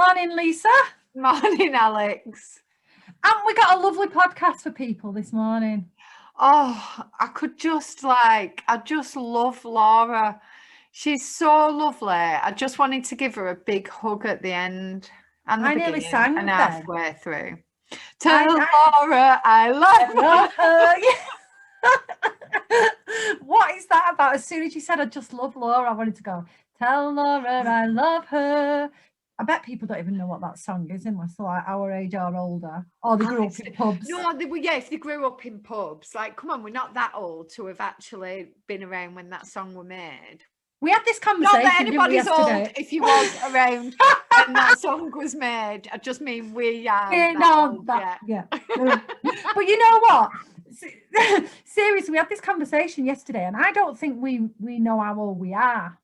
Morning, Lisa. Morning, Alex. And we got a lovely podcast for people this morning. Oh, I just love Laura. She's so lovely. I just wanted to give her a big hug at the end and the I nearly beginning sang and then. halfway through. Tell Laura I love her. What is that about? As soon as you said I just love Laura, I wanted to go, tell Laura I love her. I bet people don't even know what that song is, unless they're like our age or older, or they grew up in pubs. No, if they grew up in pubs. Like, come on, we're not that old to have actually been around when that song were made. We had this conversation. Not that anybody's old if you was around when that song was made. I just mean we are. Yeah. But you know what? Seriously, we had this conversation yesterday, and I don't think we know how old we are.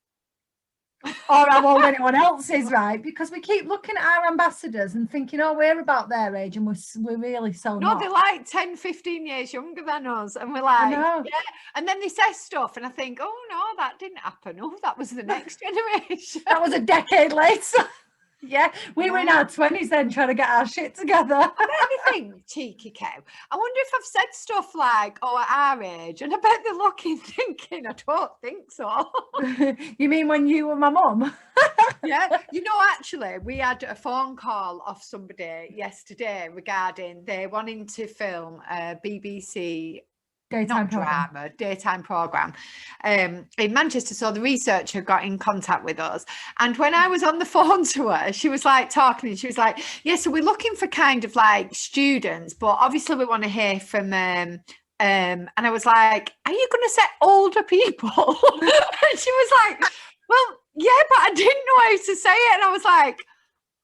Or how old anyone else is, right? Because we keep looking at our ambassadors and thinking, oh, we're about their age, and we're really so no, not. They're like 10, 15 years younger than us, and we're like, yeah. And then they say stuff, and I think, oh no, that didn't happen. Oh, that was the next generation. That was a decade later. Yeah, we were in our 20s then trying to get our shit together. I bet they think, cheeky cow. I wonder if I've said stuff like, oh, at our age, and I bet they're looking, thinking, I don't think so. You mean when you were my mum? Yeah, actually, we had a phone call off somebody yesterday regarding they wanting to film a BBC daytime program in Manchester. So the researcher got in contact with us, and when I was on the phone to her, she was like talking, and she was like, yeah, so we're looking for kind of like students, but obviously we want to hear from and I was like, are you going to say older people? And she was like, well, yeah, but I didn't know how to say it. And I was like,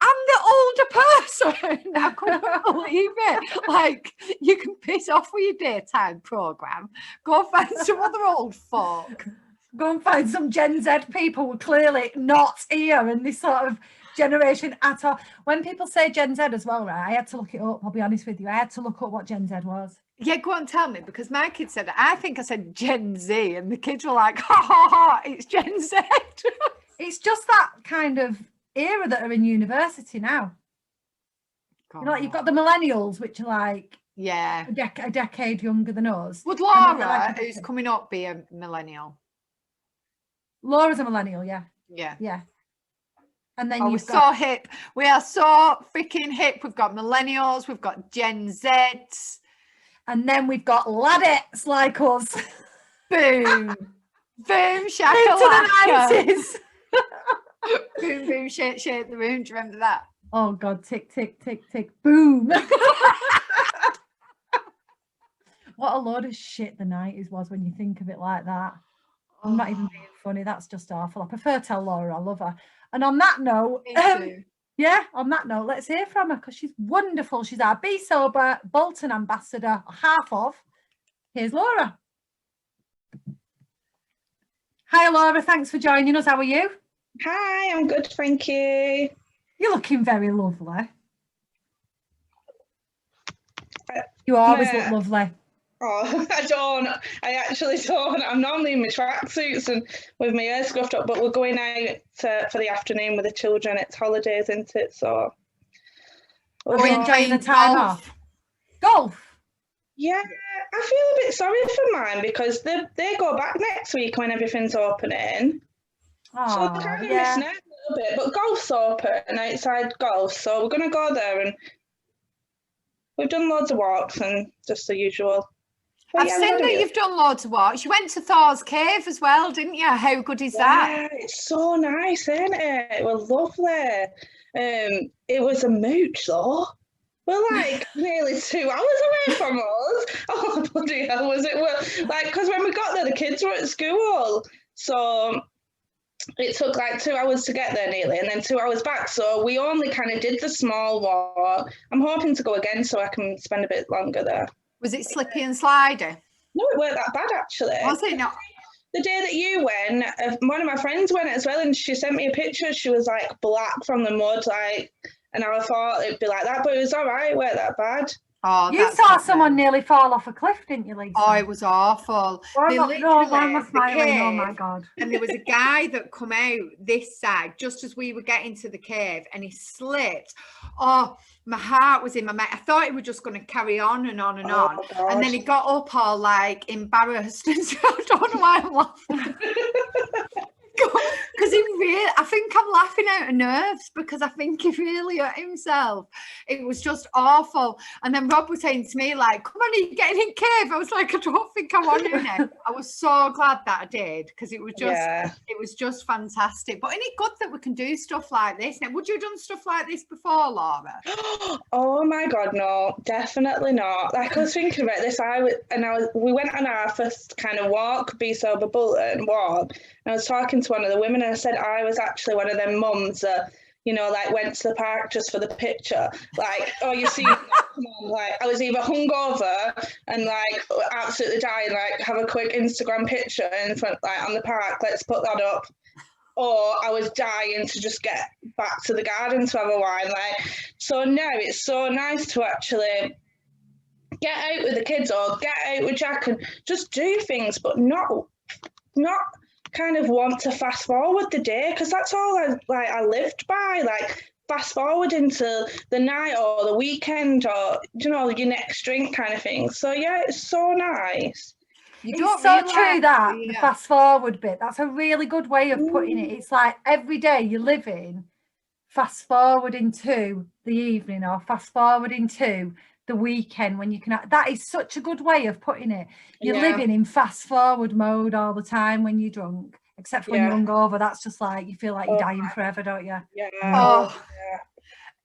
I'm the older person. I couldn't believe it. Like, you can piss off with your daytime program. Go find some other old folk. Go and find some Gen Z people clearly not here in this sort of generation at all. When people say Gen Z as well, right, I had to look it up. I'll be honest with you. I had to look up what Gen Z was. Yeah, go on, tell me, because my kids said, I think I said Gen Z, and the kids were like, ha, ha, ha, it's Gen Z. It's just that kind of era that are in university now. You know, like you've got the millennials, which are like a decade younger than us. Would Laura, who's coming up, be a millennial? Laura's a millennial, yeah. And then we're so hip. We are so freaking hip. We've got millennials, we've got Gen Zs, and then we've got ladettes like us. Boom, boom, shakalaka. To the 90s. Boom, boom, shake the room. Do you remember that? Oh God, tick, tick, tick, tick, boom. What a load of shit the 90s was when you think of it like that. I'm not even being funny. That's just awful. I prefer tell Laura I love her. And on that note, on that note, let's hear from her because she's wonderful. She's our Bee Sober Bolton ambassador, half of. Here's Laura. Hi, Laura. Thanks for joining us. How are you? Hi, I'm good, thank you. You're looking very lovely. You always look lovely. Oh, I actually don't. I'm normally in my tracksuits and with my hair scruffed up, but we're going out for the afternoon with the children. It's holidays, isn't it? So are we enjoying the time off? Golf? Yeah, I feel a bit sorry for mine because they go back next week when everything's opening. So they're kind of missing out a little bit, but golf's open, outside golf, so we're going to go there, and we've done loads of walks and just the usual. But I've seen that you've done loads of walks. You went to Thor's Cave as well, didn't you? How good is that? Yeah, it's so nice, isn't it? It was lovely. It was a mooch though. We're like nearly 2 hours away from us. Oh bloody hell, was it? Well, like, because when we got there, the kids were at school, so it took like 2 hours to get there nearly, and then 2 hours back. So we only kind of did the small walk. I'm hoping to go again so I can spend a bit longer there. Was it slippy and slidey? No, it weren't that bad actually. Was it not? The day that you went, one of my friends went as well, and she sent me a picture. She was like black from the mud, like, and I thought it'd be like that, but it was all right. It weren't that bad. Oh, you saw someone nearly fall off a cliff, didn't you, Lisa? Oh, it was awful. Why am I smiling? Oh my God. And there was a guy that come out this side just as we were getting to the cave, and he slipped. Oh, my heart was in my mouth. I thought he was just going to carry on and on and on. God. And then he got up all like embarrassed. And so I don't know why I'm laughing. Because I think I'm laughing out of nerves because I think he really hurt himself. It was just awful. And then Rob was saying to me, like, come on, are you getting in cave? I was like, I don't think I want to now. I was so glad that I did, because it was just fantastic. But isn't it good that we can do stuff like this now? Would you have done stuff like this before, Laura? Oh my God, no, definitely not. Like, I was thinking about this. We went on our first kind of walk, Bee Sober Bolton walk, and I was talking to one of the women, and I said I was actually one of them mums that, you know, like went to the park just for the picture. Like, oh, you see, come on, like I was either hungover and like absolutely dying, like have a quick Instagram picture in front, like on the park, let's put that up. Or I was dying to just get back to the garden to have a wine. Like, so now it's so nice to actually get out with the kids or get out with Jack and just do things, but not kind of want to fast forward the day, because that's all I lived by, like fast forward into the night or the weekend or, you know, your next drink kind of thing. So yeah, it's so nice. It's so true that the fast forward bit, that's a really good way of putting it. It's like every day you're living fast forward into the evening or fast forward into the weekend when you can. That is such a good way of putting it. You're living in fast forward mode all the time when you're drunk, except for when you're hungover. That's just like you feel like you're dying forever, don't you?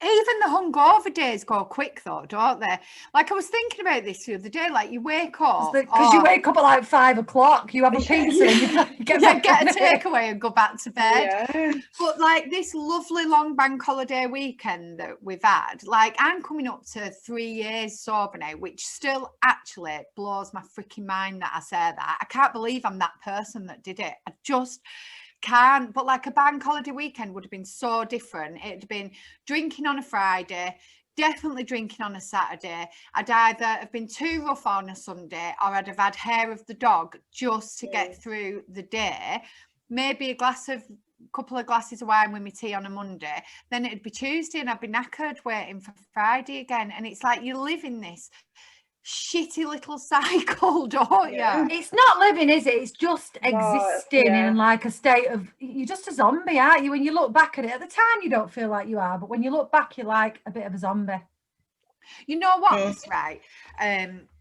Even the hungover days go quick though, don't they? Like I was thinking about this the other day, like you wake up. Because you wake up at like 5 o'clock, you have a pizza and you get a takeaway and go back to bed. But like this lovely long bank holiday weekend that we've had, like I'm coming up to 3 years sober now, which still actually blows my freaking mind that I say that. I can't believe I'm that person that did it. I just can't. But like a bank holiday weekend would have been so different. It'd have been drinking on a Friday, definitely drinking on a Saturday. I'd either have been too rough on a Sunday, or I'd have had hair of the dog just to get through the day. Maybe a couple of glasses of wine with my tea on a Monday. Then it'd be Tuesday and I'd be knackered waiting for Friday again. And it's like you live in this shitty little cycle, don't you? It's not living, is it? It's just existing in like a state of, you're just a zombie, aren't you? When you look back at it, at the time you don't feel like you are, but when you look back, you're like a bit of a zombie. You know what was right?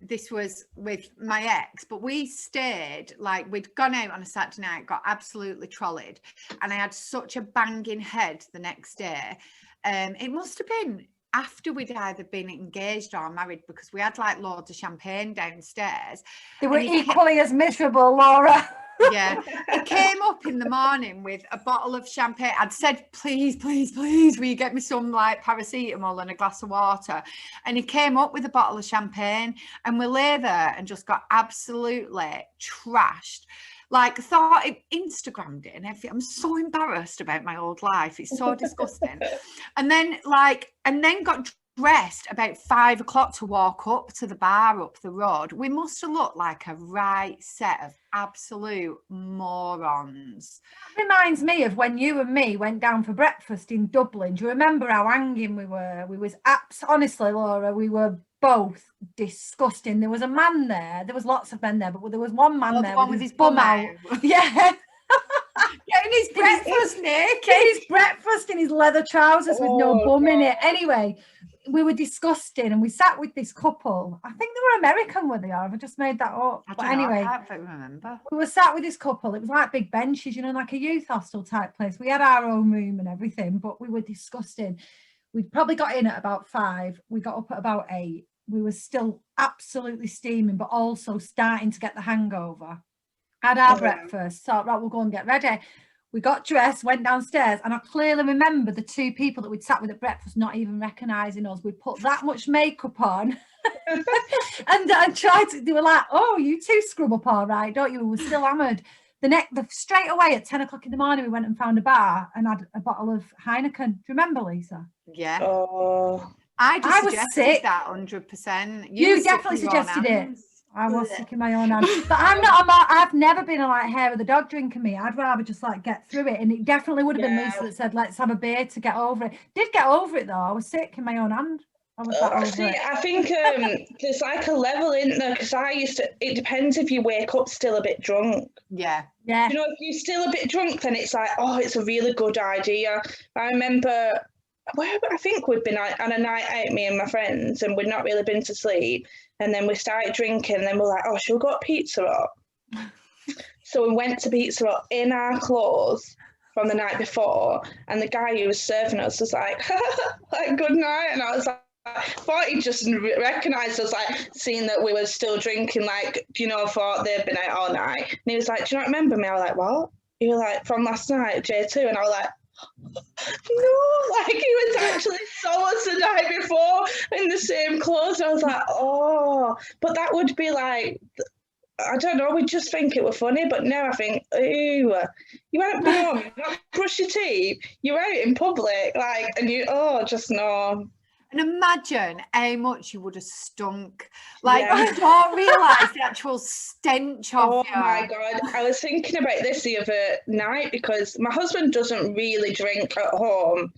This was with my ex, but we stayed, like we'd gone out on a Saturday night, got absolutely trolleyed, and I had such a banging head the next day. It must have been after we'd either been engaged or married, because we had like loads of champagne downstairs. They were equally as miserable, Laura. Yeah, he came up in the morning with a bottle of champagne. I'd said, please, will you get me some like paracetamol and a glass of water? And he came up with a bottle of champagne, and we lay there and just got absolutely trashed. Like, I thought I Instagrammed it and everything. I'm so embarrassed about my old life. It's so disgusting. And then got dressed about 5 o'clock to walk up to the bar up the road. We must have looked like a right set of absolute morons. That reminds me of when you and me went down for breakfast in Dublin. Do you remember how hanging we were? We was honestly, Laura, we were both disgusting. There was a man there. There was lots of men there, but there was one man there with his bum out. Yeah. Getting his breakfast naked. Getting his breakfast in his leather trousers with no bum in it. Anyway, we were disgusting, and we sat with this couple. I think they were American, were they? Or have I just made that up? But anyway, I can't remember. We were sat with this couple. It was like big benches, you know, like a youth hostel type place. We had our own room and everything, but we were disgusting. We'd probably got in at about 5. We got up at about 8. We were still absolutely steaming, but also starting to get the hangover. Had our breakfast, thought, right, we'll go and get ready. We got dressed, went downstairs, and I clearly remember the 2 people that we'd sat with at breakfast not even recognising us. We put that much makeup on and tried to, they were like, oh, you 2 scrub up all right, don't you? We were still hammered. Straight away at 10 o'clock in the morning, we went and found a bar and had a bottle of Heineken. Do you remember, Lisa? Yeah. Oh. I just was suggested sick. that 100%. You definitely suggested it. I was sick in my own hand. But I've never been a like hair of the dog drinker me. I'd rather just like get through it. And it definitely would have been Lisa that said, let's have a beer to get over it. Did get over it though. I was sick in my own hand. I was that over it. I think there's like a level in there, because it depends if you wake up still a bit drunk. Yeah. Yeah. You know, if you're still a bit drunk, then it's like, oh, it's a really good idea. I remember, I think we'd been on a night out, me and my friends, and we'd not really been to sleep. And then we started drinking, and then we're like, oh, should we go to Pizza Hut? So we went to Pizza Hut in our clothes from the night before, and the guy who was serving us was like, like, good night. And I was like, I thought he just recognised us, like, seeing that we were still drinking, like, you know, thought they'd been out all night. And he was like, do you not remember me? I was like, what? He was like, from last night, J2. And I was like, no, like, he was actually saw us the night before in the same clothes. And I was like, oh, but that would be like, I don't know, we just think it was funny, but now I think, ooh, you haven't been home, you've not brushed your teeth, you're out in public, like, and you, just no. And imagine how much you would have stunk. Like, you don't realise the actual stench of you. Oh my God. I was thinking about this the other night, because my husband doesn't really drink at home.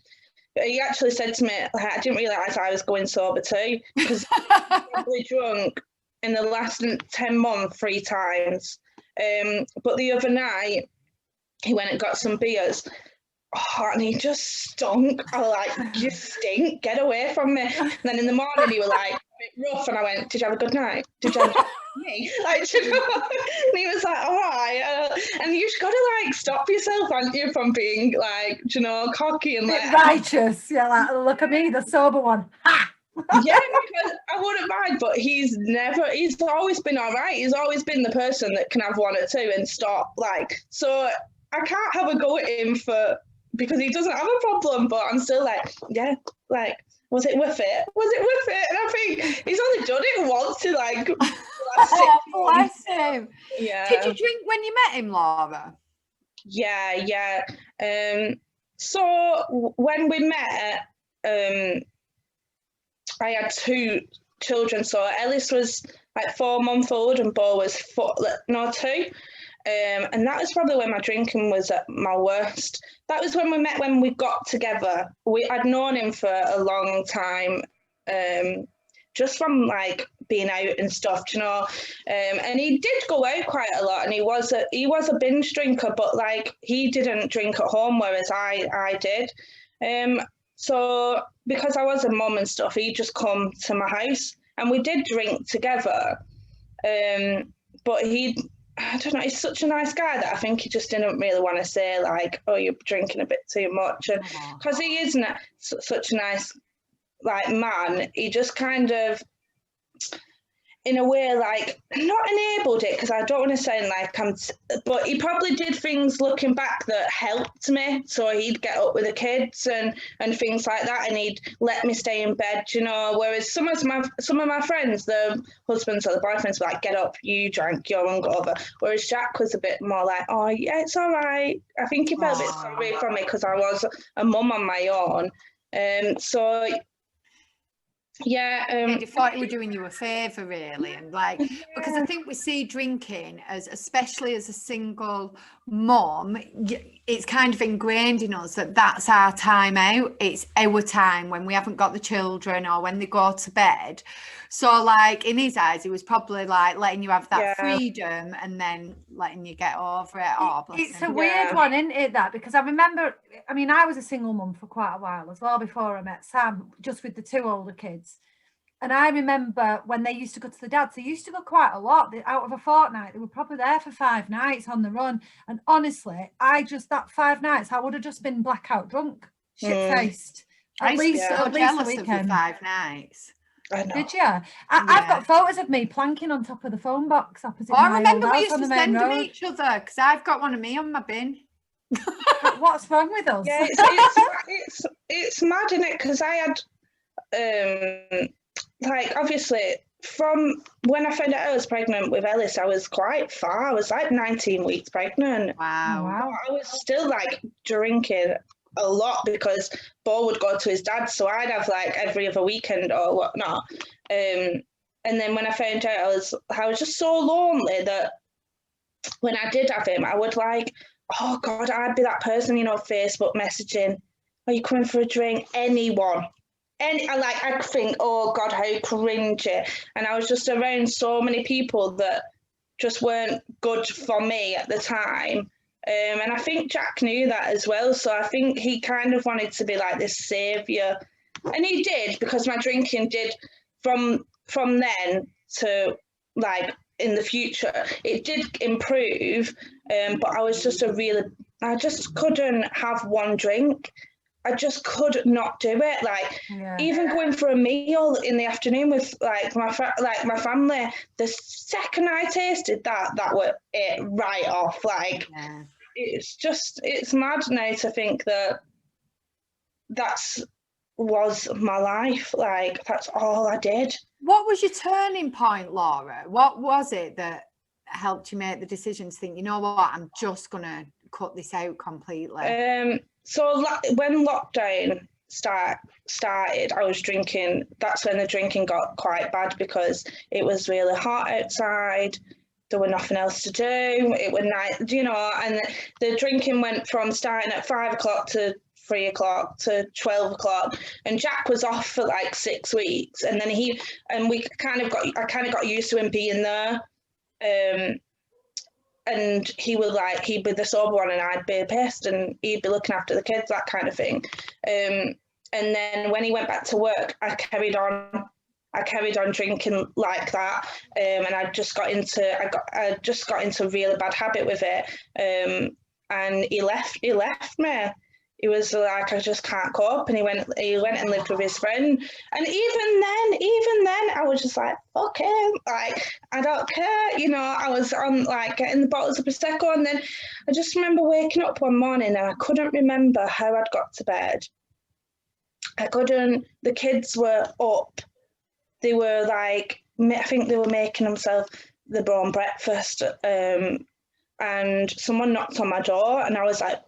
He actually said to me, like, I didn't realise I was going sober too, because I was probably drunk in the last 10 months 3 times. But the other night, he went and got some beers. Oh, and he just stunk. I was like, you stink, get away from me. And then in the morning, he was like, a bit rough, and I went, did you have a good night? Did you have a good me? Like, you know? And he was like, all right. And you've got to, like, stop yourself, haven't you, from being, like, you know, cocky and, like, righteous. Yeah, like, look at me, the sober one. Ha! Yeah, because I wouldn't mind, but he's always been all right. He's always been the person that can have 1 or 2 and stop, like, so I can't have a go at him because he doesn't have a problem, but I'm still like, yeah, like, was it worth it? Was it worth it? And I think he's only done it once to, like, bless him. Yeah. Did you drink when you met him, Laura? Yeah. So when we met, I had 2 children. So Ellis was like 4-month-old and Bo was 2. And that was probably when my drinking was at my worst. That was when we met, when we got together. I'd known him for a long time, just from, like, being out and stuff, you know. And he did go out quite a lot, and he was a binge drinker, but, like, he didn't drink at home, whereas I did. So because I was a mum and stuff, he'd just come to my house, and we did drink together. But I don't know, he's such a nice guy that I think he just didn't really want to say, like, oh, you're drinking a bit too much. And because he isn't such a nice, like, man, he just kind of, in a way, like, not enabled it, because I don't want to sound like but he probably did things looking back that helped me. So he'd get up with the kids and things like that, and he'd let me stay in bed, you know. Whereas some of my friends, the husbands or the boyfriends, were like, get up, you drank, you're hungover. Whereas Jack was a bit more like, oh yeah, it's all right. I think he felt a bit sorry for me because I was a mum on my own. So yeah, I thought you were doing you a favour, really, and, like, because I think we see drinking especially as a single mum, it's kind of ingrained in us that that's our time out. It's our time when we haven't got the children or when they go to bed. So, like, in his eyes, he was probably, like, letting you have that freedom and then letting you get over it. Oh, bless it's him. a weird one, isn't it, that? Because I remember, I mean, I was a single mum for quite a while as well before I met Sam, just with the 2 older kids. And I remember when they used to go to the dads, they used to go quite a lot. Out of a fortnight, they were probably there for 5 nights on the run. And honestly, that 5 nights, I would have just been blackout drunk, shit-faced. At least the weekend. 5 nights. I know. Did you? I've got photos of me planking on top of the phone box opposite I my remember old we house used on to the main send them road. each other, because I've got one of me on my bin. What's wrong with us? Yeah, it's mad, isn't it? Because I had, like, obviously, from when I found out I was pregnant with Ellis, I was quite far. I was like 19 weeks pregnant. Wow. I was still, like, drinking a lot because Bo would go to his dad's, so I'd have like every other weekend or whatnot. And then when I found out, I was just so lonely that when I did have him, I would like, oh God, I'd be that person, you know, Facebook messaging, are you coming for a drink? Anyone. I think, oh God, how cringy. And I was just around so many people that just weren't good for me at the time. And I think Jack knew that as well. So I think he kind of wanted to be like this saviour. And he did, because my drinking did from then to like in the future, it did improve. But I was just I just couldn't have one drink. I just could not do it. Like even going for a meal in the afternoon with like my family, the second I tasted that was it right off. Like it's mad now to think that was my life. Like that's all I did. What was your turning point, Laura? What was it that helped you make the decision to think, you know what, I'm just gonna cut this out completely? So when lockdown started, I was drinking. That's when the drinking got quite bad because it was really hot outside. There were nothing else to do. It was night, you know, and the drinking went from starting at 5 o'clock to 3 o'clock to 12 o'clock, and Jack was off for like 6 weeks, and then I kind of got used to him being there. And he'd be the sober one and I'd be pissed and he'd be looking after the kids, that kind of thing. And then when he went back to work, I carried on drinking like that. And I just got into a really bad habit with it. And he left me. He was like, I just can't cope, and he went and lived with his friend. And even then, I was just like, fuck him, like I don't care, you know. I was on like getting the bottles of prosecco, and then I just remember waking up one morning and I couldn't remember how I'd got to bed. The kids were up. They were like, I think they were making themselves their own breakfast, and someone knocked on my door, and I was like,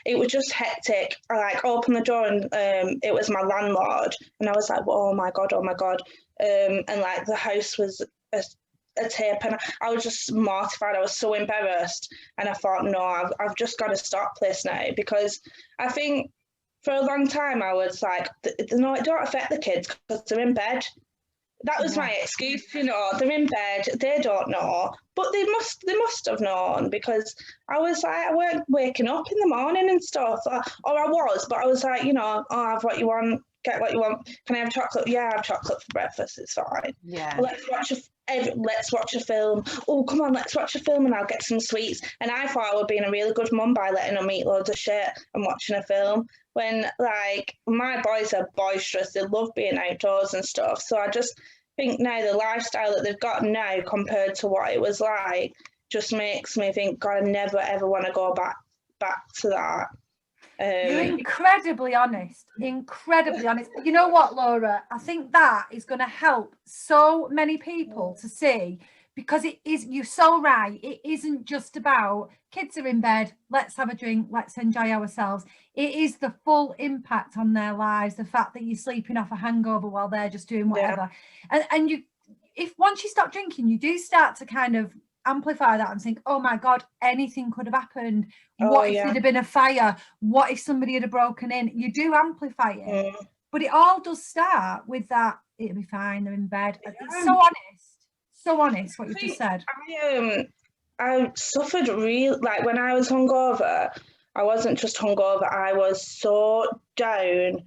it was just hectic. I like opened the door and it was my landlord, and I was like, oh my god, and like the house was a tape, and I was just mortified. I was so embarrassed, and I thought, no, I've just got to stop this now, because I think for a long time I was like, no, it don't affect the kids because they're in bed. That was my excuse, you know. They're in bed, they don't know, but they must have known, because I was like, I weren't waking up in the morning and stuff, or I was, but I was like, you know, oh, have what you want, get what you want. Can I have chocolate? Yeah, I have chocolate for breakfast. It's fine. Yeah. Let's watch a film. Oh, come on, let's watch a film, and I'll get some sweets. And I thought I was being a really good mum by letting them eat loads of shit and watching a film. When like my boys are boisterous, they love being outdoors and stuff. So I just think now the lifestyle that they've got now compared to what it was like just makes me think, God, I never ever want to go back to that. You're incredibly honest. You know what, Laura? I think that is going to help so many people to see, because it is, you're so right. It isn't just about kids are in bed, let's have a drink, let's enjoy ourselves. It is the full impact on their lives, the fact that you're sleeping off a hangover while they're just doing whatever. Yeah. And you, if once you stop drinking, you do start to kind of amplify that and think, oh my God, anything could have happened. What if there'd have been a fire? What if somebody had broken in? You do amplify it. But it all does start with that, it'll be fine, they're in bed. It's so honest what you just said. I suffered real, like when I was hungover, I wasn't just hungover, I was so down.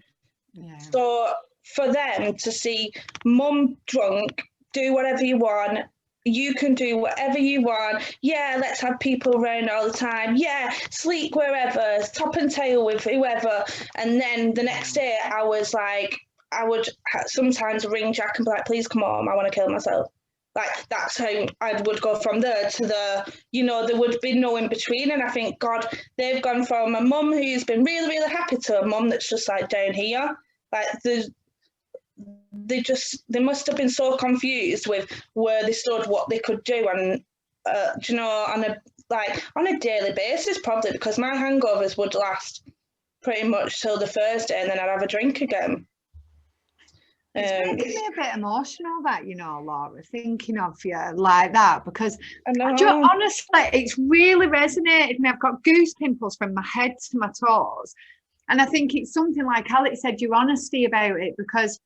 Yeah. So for them to see mum drunk, do whatever you want, you can do whatever you want. Yeah, let's have people around all the time. Yeah, sleep wherever, top and tail with whoever. And then the next day I was like, I would sometimes ring Jack and be like, please come home, I want to kill myself. Like, that's how I would go from there to the, you know, there would be no in between. And I think, God, they've gone from a mum who's been really, really happy to a mum that's just like down here. Like, they must have been so confused with where they stood, what they could do, and you know, on a daily basis, probably, because my hangovers would last pretty much till the Thursday, and then I'd have a drink again. It's making me a bit emotional, that, you know, Laura, thinking of you like that, because honestly, it's really resonated me. I've got goose pimples from my head to my toes. And I think it's something like Alex said, your honesty about it, because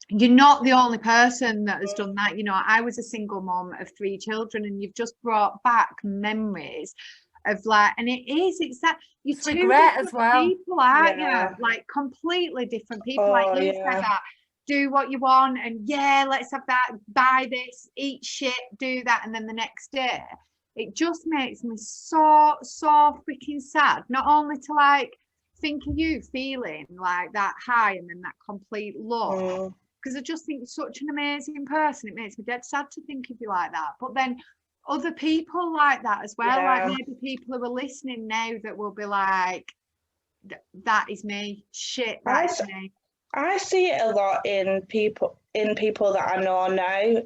you're not the only person that has done that. You know, I was a single mom of 3 children, and you've just brought back memories of like, and it's that you're two regret as well. people, aren't you? Like completely different people. Like you said that. Do what you want, and let's have that, buy this, eat shit, do that, and then the next day it just makes me so freaking sad, not only to like think of you feeling like that high and then that complete low, because I just think you're such an amazing person. It makes me dead sad to think of you like that, but then other people like that as well, like maybe people who are listening now that will be like, that is me, shit, that's me. I see it a lot in people that I know now,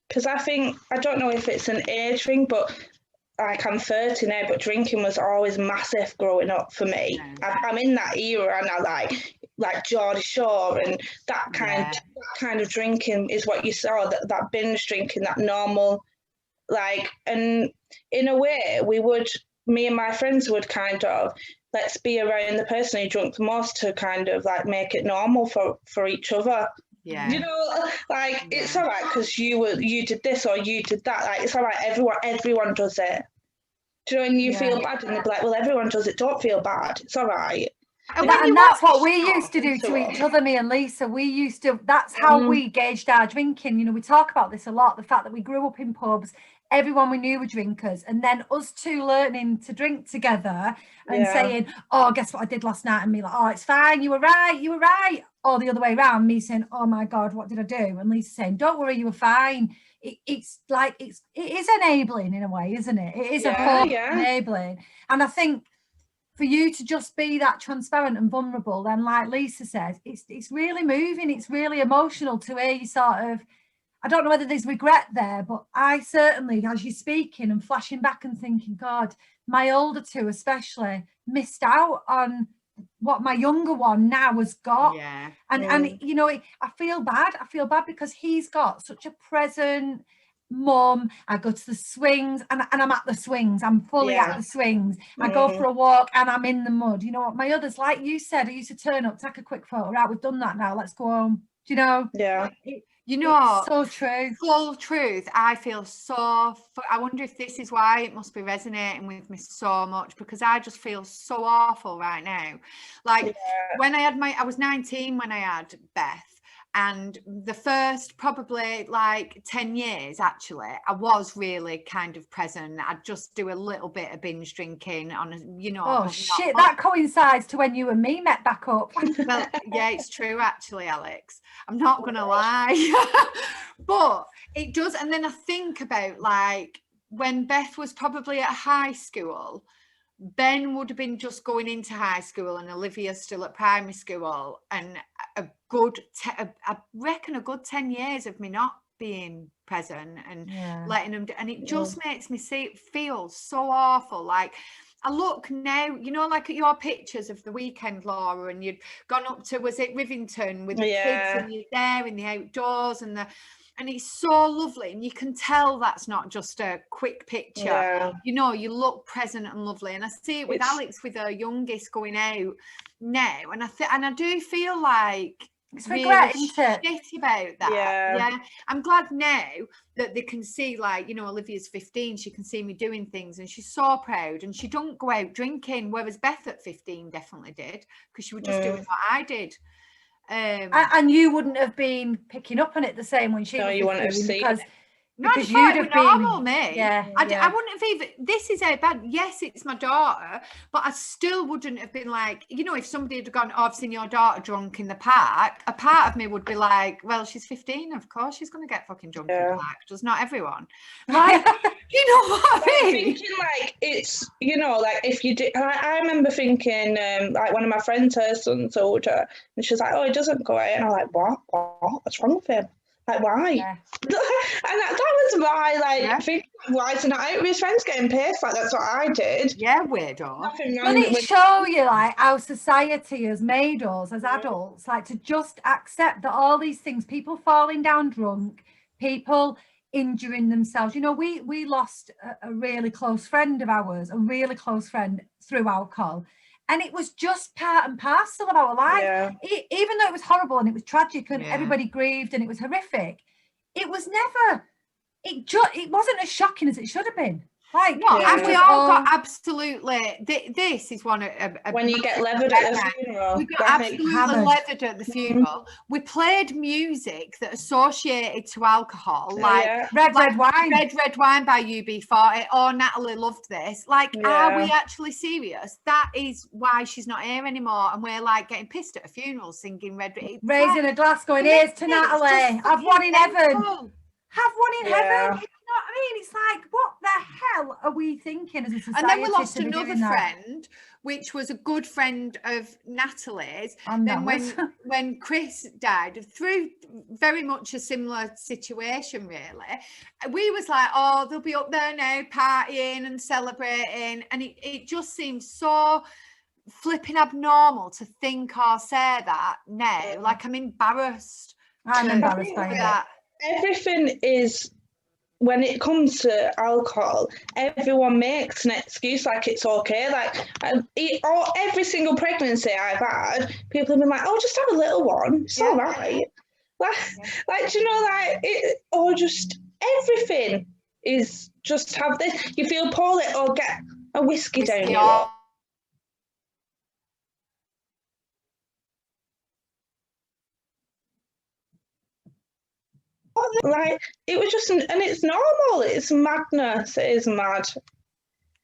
because I don't know if it's an age thing, but like I'm 30 now, but drinking was always massive growing up for me. I'm in that era, and I like Geordie Shore and that kind of drinking is what you saw, that binge drinking, that normal, like, and in a way me and my friends would kind of, let's be around the person who drunk the most to kind of like make it normal for each other. You know, like it's all right because you did this or you did that. Like it's all right, everyone does it. Do you know, and you feel bad, and they'd be like, well, everyone does it. Don't feel bad. It's all right. And that's what we used to do to each other, me and Lisa. That's how we gauged our drinking. You know, we talk about this a lot, the fact that we grew up in pubs, everyone we knew were drinkers, and then us two learning to drink together and saying, oh, guess what I did last night? And me like, oh, it's fine, you were right. Or the other way around, me saying, oh my God, what did I do? And Lisa saying, don't worry, you were fine. It's like, it is enabling in a way, isn't it? It is enabling. And I think for you to just be that transparent and vulnerable, then like Lisa says, it's really moving, it's really emotional to hear you sort of, I don't know whether there's regret there, but I certainly, as you're speaking and flashing back and thinking, God, my older two especially missed out on what my younger one now has got. And you know, I feel bad because he's got such a present mum. I go to the swings and I'm at the swings. I'm fully at the swings. I go for a walk and I'm in the mud. You know what? My others, like you said, I used to turn up, take a quick photo. Right, we've done that now. Let's go home. Do you know? You know, it's so true. Full truth. I feel I wonder if this is why it must be resonating with me so much, because I just feel so awful right now. Like when I was 19 when I had Beth. And the first probably like 10 years, actually, I was really kind of present. I'd just do a little bit of binge drinking on, you know. Oh, shit, that coincides to when you and me met back up. Well, yeah, it's true, actually, Alex. I'm not going to lie. But it does. And then I think about like when Beth was probably at high school, Ben would have been just going into high school and Olivia still at primary school, and I reckon a good 10 years of me not being present and letting them do, and it just makes me feel so awful. Like I look now, you know, like at your pictures of the weekend, Laura, and you'd gone up to, was it Rivington with the kids, and you're there in the outdoors, and it's so lovely, and you can tell that's not just a quick picture. You know, you look present and lovely, and I see it with Alex, with her youngest, going out now, and I do feel like it's really regret, isn't it? shitty about that. I'm glad now that they can see, like, you know, Olivia's 15, she can see me doing things, and she's so proud, and she don't go out drinking, whereas Beth at 15 definitely did, because she was just doing what I did. And you wouldn't have been picking up on it the same when she was you wouldn't have seen because you'd have been normal, me. I wouldn't have even. This is how bad. Yes, it's my daughter, but I still wouldn't have been like, you know, if somebody had gone, oh, I've seen your daughter drunk in the park, a part of me would be like, well, she's 15, of course she's going to get fucking drunk in the park. Does not everyone? Like, you know what I mean? Thinking like it's, you know, like if you did, I remember thinking, like one of my friends, her son told her, and she was like, oh, he doesn't go out, and I'm like, what? What's wrong with him? Like, why? Yeah. And that was why, think, why is he not out with his friends getting pissed? Like, that's what I did. Yeah, weirdo. Doesn't it show you, like, how society has made us as adults, like, to just accept that all these things, people falling down drunk, people injuring themselves. You know, we lost a really close friend of ours, a really close friend through alcohol. And it was just part and parcel of our life. Yeah. Even though it was horrible and it was tragic and everybody grieved and it was horrific, it was never, it wasn't as shocking as it should have been. Like, and we all got absolutely, this is one of when you get levered at the funeral. We got absolutely levered at the funeral. We played music that associated to alcohol, like Red Wine. Red Wine by UB40. Oh, Natalie loved this. Like, are we actually serious? That is why she's not here anymore. And we're like getting pissed at a funeral singing raising a glass going, here's to Natalie. Have one in heaven. Have one in heaven. You know what I mean? It's like, what the hell are we thinking as a society? And then we lost another friend, which was a good friend of Natalie's. And then when Chris died, through very much a similar situation, really, we was like, oh, they'll be up there now partying and celebrating. And it just seems so flipping abnormal to think or say that now. Like, I'm embarrassed. I'm embarrassed by that. Everything is, when it comes to alcohol, everyone makes an excuse like it's okay. Like, every single pregnancy I've had, people have been like, oh, just have a little one. It's all right. Like, you know, like, or just everything is just have this. You feel poorly, or get a whiskey down your. Like, it was just, and it's normal. It's madness. It is mad.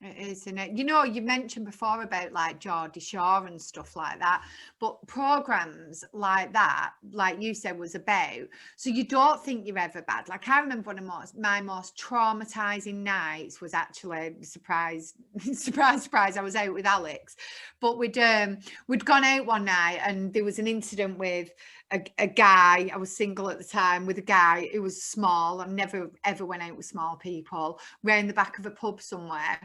It is, isn't it? You know, you mentioned before about like Geordie Shore and stuff like that, but programs like that, like you said, was about, so you don't think you're ever bad. Like, I remember one of my most traumatizing nights was actually, surprise, I was out with Alex, but we'd gone out one night and there was an incident with a guy. I was single at the time, with a guy who was small. I never ever went out with small people. Round the back of a pub somewhere.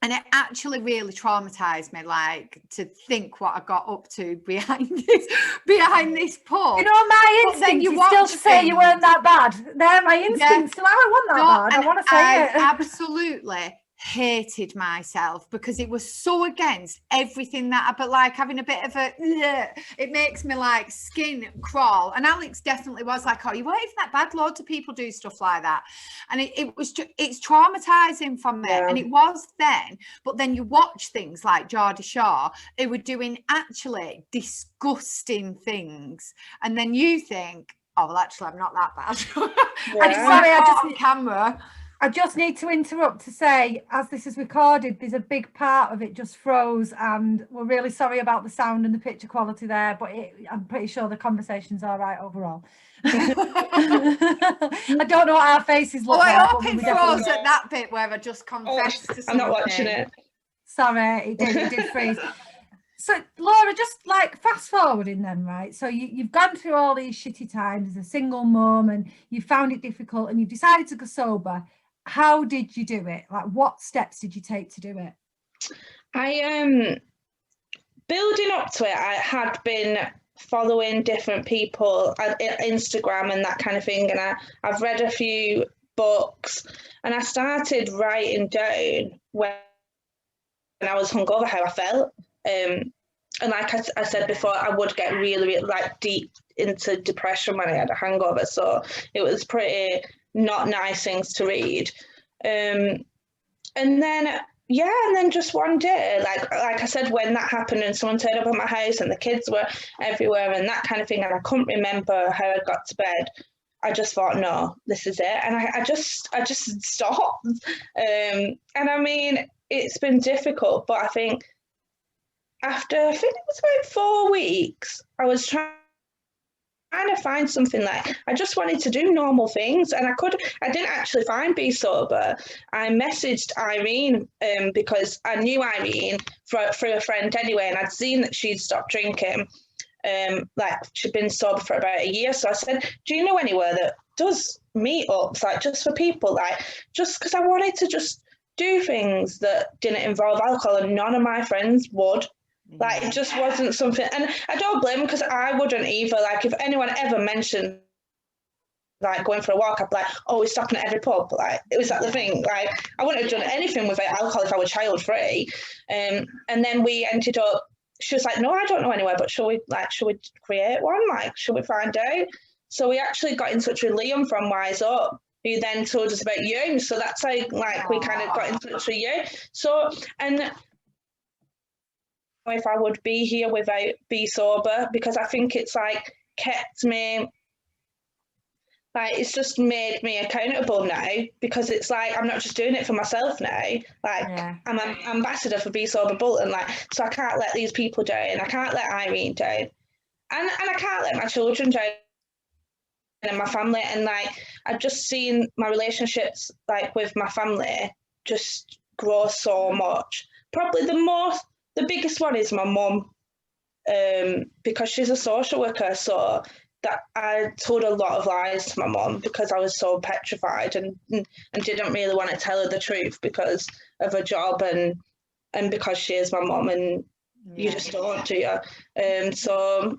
And it actually really traumatized me, like, to think what I got up to behind this pub. You know, my instinct is still to say you weren't that bad. They're my instincts. Yeah. I wasn't that bad. I want to say it. Absolutely hated myself because it was so against everything that but like having a bit of a it makes me like skin crawl. And Alex definitely was like, oh, you weren't even that bad, loads of people do stuff like that. And it's traumatizing for me. And it was then, but then you watch things like Geordie Shore who were doing actually disgusting things, and then you think, oh well, actually I'm not that bad. And sorry, I just on camera. I just need to interrupt to say, as this is recorded, there's a big part of it just froze, and we're really sorry about the sound and the picture quality there, but I'm pretty sure the conversation's all right overall. I don't know what our faces look like. I hope it froze at that bit where I just confessed to something. I'm not watching it. Sorry, it did freeze. So, Laura, just like fast forwarding then, right? So you've gone through all these shitty times as a single mum, and you found it difficult, and you've decided to go sober. How did you do it? Like, what steps did you take to do it? I building up to it, I had been following different people on Instagram and that kind of thing, and I've read a few books, and I started writing down when I was hungover how I felt. And like I said before, I would get really, really like deep into depression when I had a hangover, so it was pretty not nice things to read. And then just one day, like I said, when that happened and someone turned up at my house and the kids were everywhere and that kind of thing, and I couldn't remember how I got to bed, I just thought, no, this is it. And I just stopped. And I mean, it's been difficult, but I think after, I think it was about 4 weeks, I was trying to find something. Like, I just wanted to do normal things, and I didn't actually find Bee Sober. I messaged Irene because I knew Irene through a friend anyway, and I'd seen that she'd stopped drinking. like she'd been sober for about a year. So I said, do you know anywhere that does meetups, like just for people, like just because I wanted to just do things that didn't involve alcohol, and none of my friends would. Like it just wasn't something, and I don't blame them because I wouldn't either. Like if anyone ever mentioned like going for a walk, I'd be like, oh, we're stopping at every pub. Like it was that the thing. Like I wouldn't have done anything without alcohol if I were child free. And then we ended up. She was like, no, I don't know anywhere, but should we create one? Like, should we find out? So we actually got in touch with Liam from Wise Up, who then told us about you. So that's how like we kind of got in touch with you. So and if I would be here without Bee Sober, because I think it's like kept me, like it's just made me accountable now, because it's like I'm not just doing it for myself now. Like I'm an ambassador for Bee Sober Bolton, like so I can't let these people down. I can't let Irene down, and I can't let my children down and my family. And like I've just seen my relationships like with my family just grow so much. Probably the biggest one is my mum, because she's a social worker. So that I told a lot of lies to my mum because I was so petrified and didn't really want to tell her the truth because of her job and because she is my mum, and you just don't, do you? So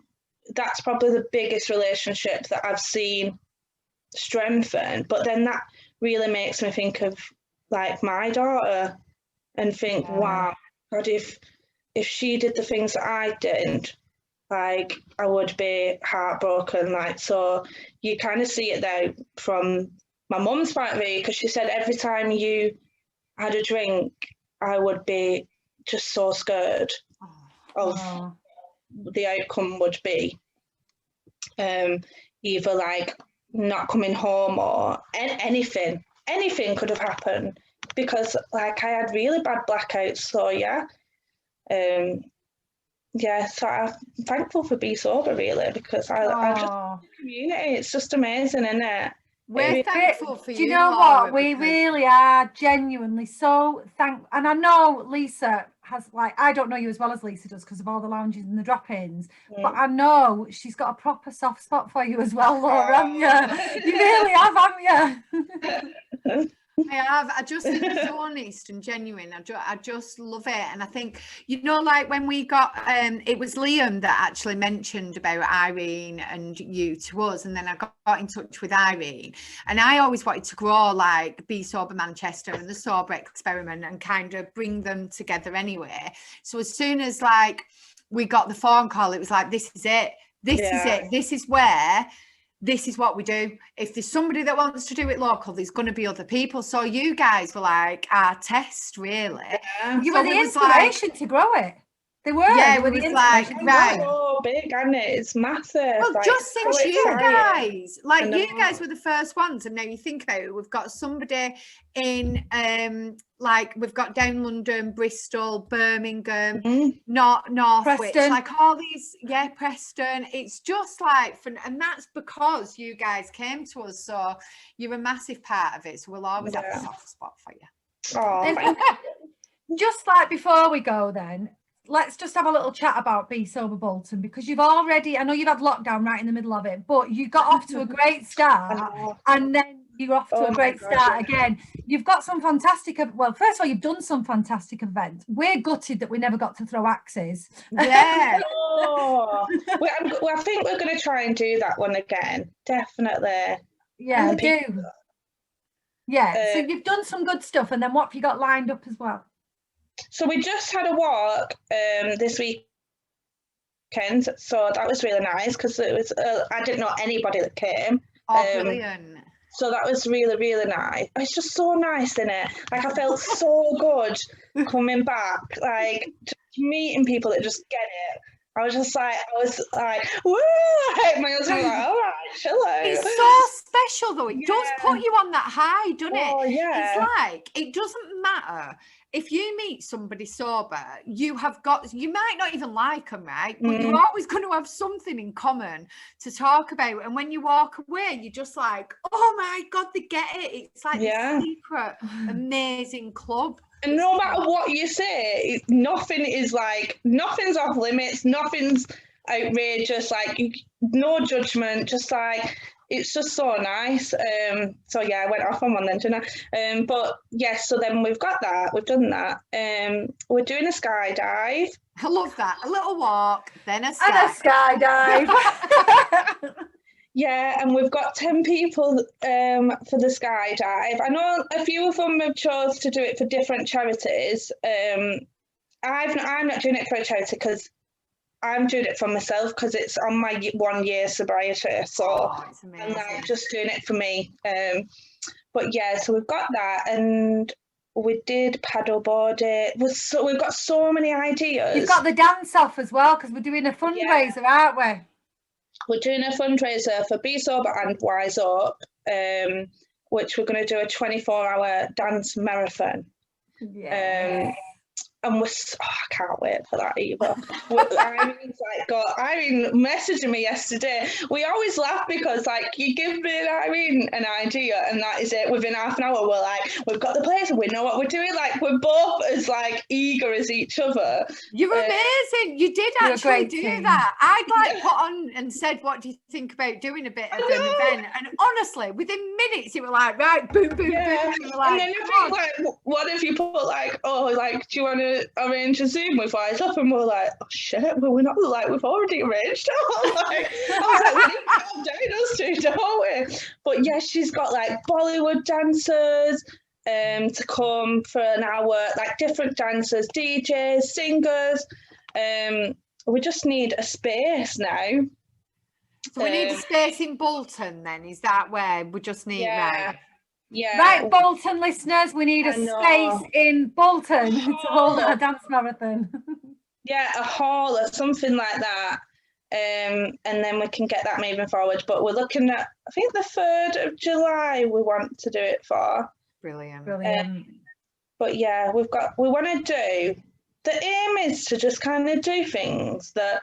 that's probably the biggest relationship that I've seen strengthen. But then that really makes me think of like my daughter and think, wow, God, if she did the things that I did, like I would be heartbroken. Like, so you kind of see it there from my mum's point of view, because she said every time you had a drink, I would be just so scared of the outcome would be. Either like not coming home or anything could have happened, because like I had really bad blackouts. So so I'm thankful for Bee Sober, really, because I just community. It's just amazing, isn't it? We're thankful for you. Do you know what? We really are genuinely so thankful. And I know Lisa has, like, I don't know you as well as Lisa does because of all the lounges and the drop-ins, but I know she's got a proper soft spot for you as well, Laura, haven't you? You really have, haven't you? I have. I just think it's so honest and genuine. I just love it. And I think, you know, like when we got, it was Liam that actually mentioned about Irene and you to us. And then I got in touch with Irene. And I always wanted to grow like Bee Sober Manchester and the Sober Experiment and kind of bring them together anyway. So as soon as like we got the phone call, it was like, this is it. This is it. This is where... This is what we do. If there's somebody that wants to do it local, there's going to be other people. So you guys were like our test, really. Yeah. You were the inspiration to grow it. They were. Yeah, it was like, right. It's so big, isn't it? It's massive. Well, like, just since you guys, like you know. guys were the first ones, and now you think about it, we've got somebody in, like we've got down London, Bristol, Birmingham, Northwich, like all these, Preston. It's just like, and that's because you guys came to us, so you're a massive part of it. So we'll always have a soft spot for you. Oh, just like before we go, then. Let's just have a little chat about Bee Sober Bolton, because you've already, I know you've had lockdown right in the middle of it, but you got off to a great start and then you're off to a great start again. You've got some fantastic, well, first of all, you've done some fantastic events. We're gutted that we never got to throw axes. Yeah. Well, I think we're going to try and do that one again. Definitely. Yeah, we do. Yeah, so you've done some good stuff, and then what have you got lined up as well? So we just had a walk this weekend, so that was really nice because it was I didn't know anybody that came. Brilliant. So that was really, really nice. It's just so nice, isn't it? Like I felt so good coming back, like just meeting people that just get it. I was like, woo! My husband was like, all right, chill out. It's so special though. It does put you on that high, doesn't it? Oh, yeah. It's like, it doesn't matter. If you meet somebody sober, you might not even like them, right? But you're always going to have something in common to talk about. And when you walk away, you're just like, oh my God, they get it. It's like a secret, amazing club. And no matter what you say, nothing's off limits. Nothing's outrageous, like no judgment, just like it's just so nice. So yeah, I went off on one then, didn't I? But yeah, so then we've got that, we've done that. We're doing a skydive. I love that. A little walk, then a skydive. Yeah, and we've got 10 people for the skydive. I know a few of them have chose to do it for different charities. I'm not doing it for a charity because I'm doing it for myself because it's on my 1 year sobriety. So I'm just doing it for me. But yeah, so we've got that, and we did paddleboard it. We've got so many ideas. You've got the dance off as well because we're doing a fundraiser, aren't we? We're doing a fundraiser for Bee Sober and Wise Up, which we're going to do a 24-hour dance marathon. Yeah. And I can't wait for that either. Irene messaging me yesterday. We always laugh because like you give me and Irene an idea and that is it. Within half an hour, we're like, we've got the place and we know what we're doing. Like we're both as like eager as each other. You're amazing. You did actually do that. I'd put on and said, what do you think about doing a bit of an event? And honestly, within minutes, you were like, right, boom, boom, boom. You were like, and then you think like, what if you put like, oh, like, do you want to arrange a Zoom with Wise Up? And we're like, oh shit, well, we're not like, we've already arranged. I was like, we need to calm down us two, don't we? But yeah, she's got like Bollywood dancers to come for an hour, like different dancers, DJs, singers. We just need a space now. So we need a space in Bolton then, is that where we just need right? Yeah. Right, Bolton listeners, we need a space in Bolton to hold a dance marathon. Yeah, a hall or something like that. And then we can get that moving forward. But we're looking at, I think the 3rd of July we want to do it for. Brilliant. But yeah, we want to do, the aim is to just kind of do things that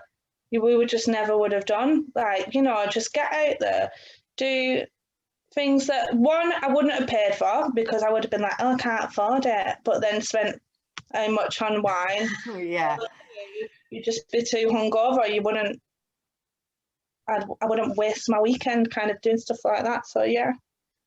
we would just never would have done. Like, you know, just get out there, do things that, one, I wouldn't have paid for because I would have been like, oh, I can't afford it, but then spent how much on wine. Yeah. You'd just be too hungover. I wouldn't waste my weekend kind of doing stuff like that. So yeah,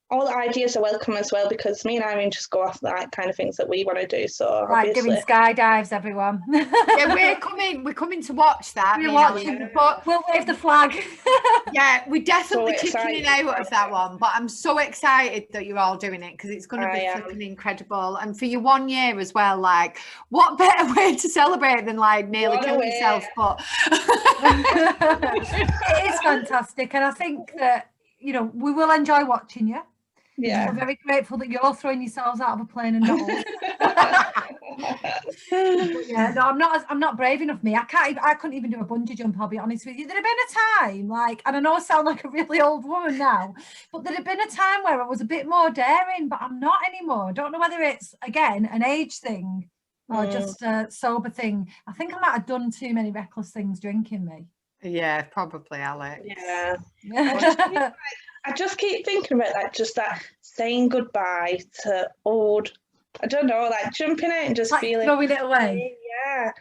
all the ideas are welcome as well because me and Irene just go off that kind of things that we want to do. So like doing skydives, everyone. Yeah, we're coming to watch that. We're watching, but we'll wave the flag. Yeah, we're definitely chickening out of that one, but I'm so excited that you're all doing it because it's going to be flipping incredible. And for your 1 year as well, like what better way to celebrate than like nearly killing yourself? But it is fantastic, and I think that, you know, we will enjoy watching you. Yeah, we're very grateful that you're throwing yourselves out of a plane and not us. Yeah, no, I'm not brave enough. I couldn't even do a bungee jump, I'll be honest with you. There'd have been a time, like, and I know I sound like a really old woman now, but there'd have been a time where I was a bit more daring, but I'm not anymore. I don't know whether it's, again, an age thing or just a sober thing. I think I might have done too many reckless things drinking me. Yeah, probably, Alex. Yeah. I just keep thinking about like just that saying goodbye to old, I don't know, like jumping out and just like feeling throwing it away. Yeah.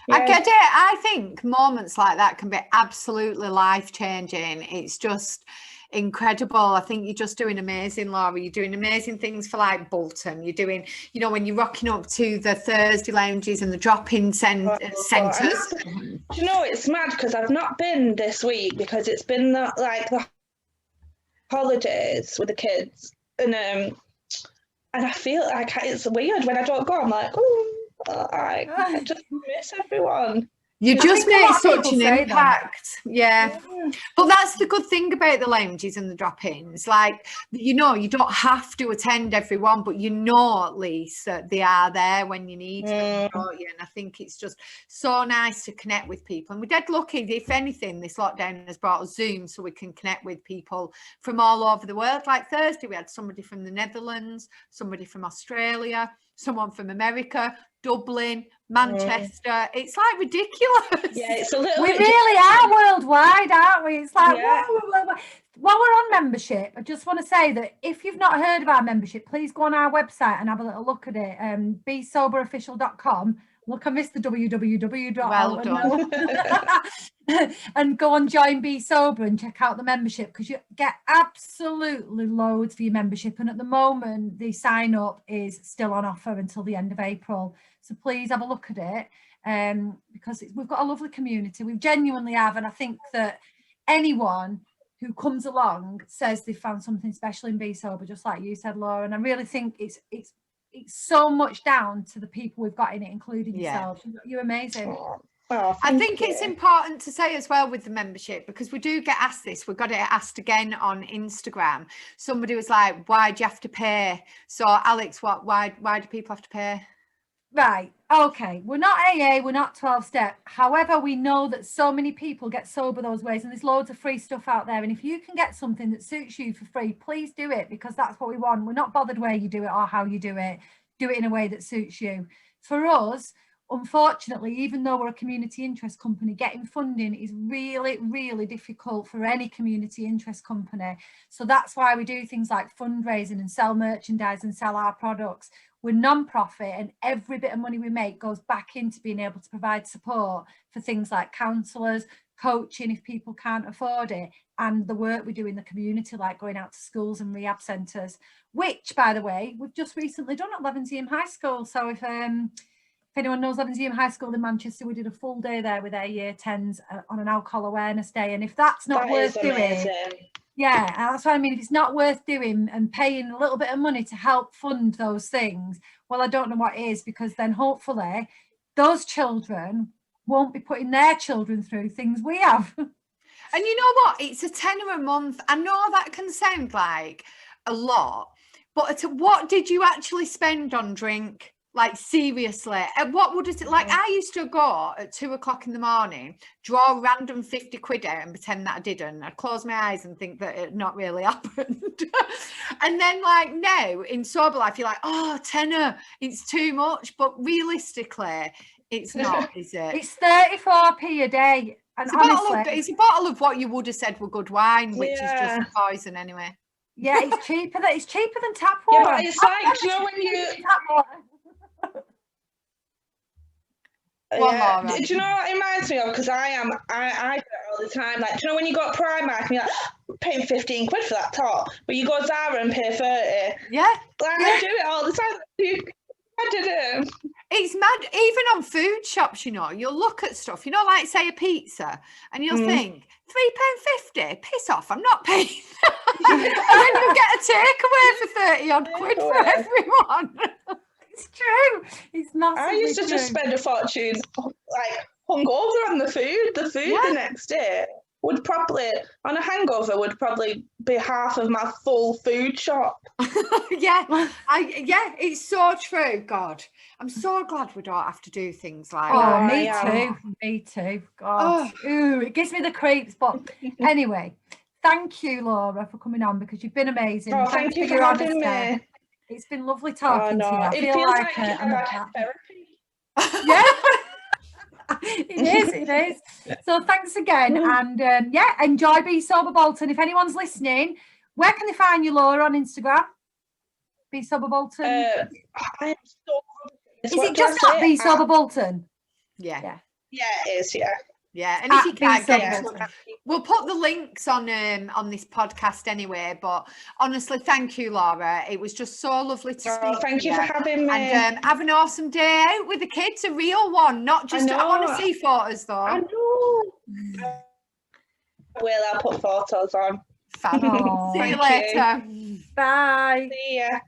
I get it. I think moments like that can be absolutely life-changing. It's just incredible. I think you're just doing amazing, Laura. You're doing amazing things for like Bolton. You're doing, you know, when you're rocking up to the Thursday lounges and the drop-in centres. Do you know, it's mad because I've not been this week because it's been the holidays with the kids, and I feel like it's weird when I don't go. I'm like, oh, I just miss everyone. You just make such an impact. Yeah. But that's the good thing about the lounges and the drop-ins. Like, you know, you don't have to attend everyone, but you know at least that they are there when you need them, don't you? And I think it's just so nice to connect with people. And we're dead lucky, if anything, this lockdown has brought us Zoom so we can connect with people from all over the world. Like Thursday, we had somebody from the Netherlands, somebody from Australia, someone from America, Dublin, Manchester. It's like ridiculous. Yeah, it's a little. We really are worldwide, aren't we? It's like, whoa. While we're on membership, I just want to say that if you've not heard of our membership, please go on our website and have a little look at it. BeSoberofficial.com. Look, I missed the www. Well done. And go on Join Bee Sober and check out the membership, because you get absolutely loads for your membership. And at the moment, the sign up is still on offer until the end of April. So please have a look at it, because we've got a lovely community. We genuinely have. And I think that anyone who comes along says they found something special in Bee Sober, just like you said, Laura. And I really think it's so much down to the people we've got in it, including yourself. You're amazing. Oh, I think it's important to say as well with the membership, because we do get asked this. We got it asked again on Instagram. Somebody was like, why do you have to pay? So Alex, why do people have to pay? Right, okay, we're not AA, we're not 12-step. However, we know that so many people get sober those ways, and there's loads of free stuff out there. And if you can get something that suits you for free, please do it, because that's what we want. We're not bothered where you do it or how you do it. Do it in a way that suits you. For us, unfortunately, even though we're a community interest company, getting funding is really, really difficult for any community interest company. So that's why we do things like fundraising and sell merchandise and sell our products. We're non-profit, and every bit of money we make goes back into being able to provide support for things like counsellors, coaching if people can't afford it, and the work we do in the community, like going out to schools and rehab centres, which, by the way, we've just recently done at Levenshulme High School. So if anyone knows Levenshulme High School in Manchester, we did a full day there with their year 10s on an alcohol awareness day. And if that's not worth doing, yeah, that's what I mean. If it's not worth doing and paying a little bit of money to help fund those things, well, I don't know what is, because then hopefully those children won't be putting their children through things we have. And you know what? It's a tenner a month. I know that can sound like a lot, but what did you actually spend on drink? Like, seriously, what would it like? I used to go at 2 o'clock in the morning, draw a random 50 quid out and pretend that I didn't. I'd close my eyes and think that it not really happened. And then, like, now in sober life, you're like, oh, tenner, it's too much. But realistically, it's not, is it? It's 34p a day. And it's a bottle of what you would have said were good wine, which is just poison anyway. Yeah, it's cheaper than tap water. Yeah, but it's like, you know, when you do you know what it reminds me of? Because I do it all the time. Like, do you know when you go to Primark and you're like, paying 15 quid for that top, but you go to Zara and pay 30? Yeah. Like, I do it all the time. I did it. It's mad. Even on food shops, you know, you'll look at stuff, you know, like say a pizza, and you'll think, £3.50, piss off, I'm not paying. And then you get a takeaway for 30 odd quid for everyone. It's true. It's not. I used to just spend a fortune, like, hungover on the food. The food the next day would probably, on a hangover, would probably be half of my full food shop. It's so true. God, I'm so glad we don't have to do things like that. Me too. God, ooh, it gives me the creeps. But anyway, thank you, Laura, for coming on, because you've been amazing. Oh, thank you for having me. It's been lovely talking to you. I feel feels like I'm had therapy. Yeah. It is. So thanks again, and enjoy Bee Sober Bolton. If anyone's listening, where can they find you, Laura, on Instagram? Bee Sober Bolton. Is it just at Bee Sober Bolton? Yeah, it is. Yeah, and if you can't get it, we'll put the links on this podcast anyway. But honestly, thank you, Laura. It was just so lovely to speak. Thank you for having me. And have an awesome day out with the kids, a real one, not just. I want to see photos though. I know. I'll put photos on. Fab. See you later. Bye. See ya.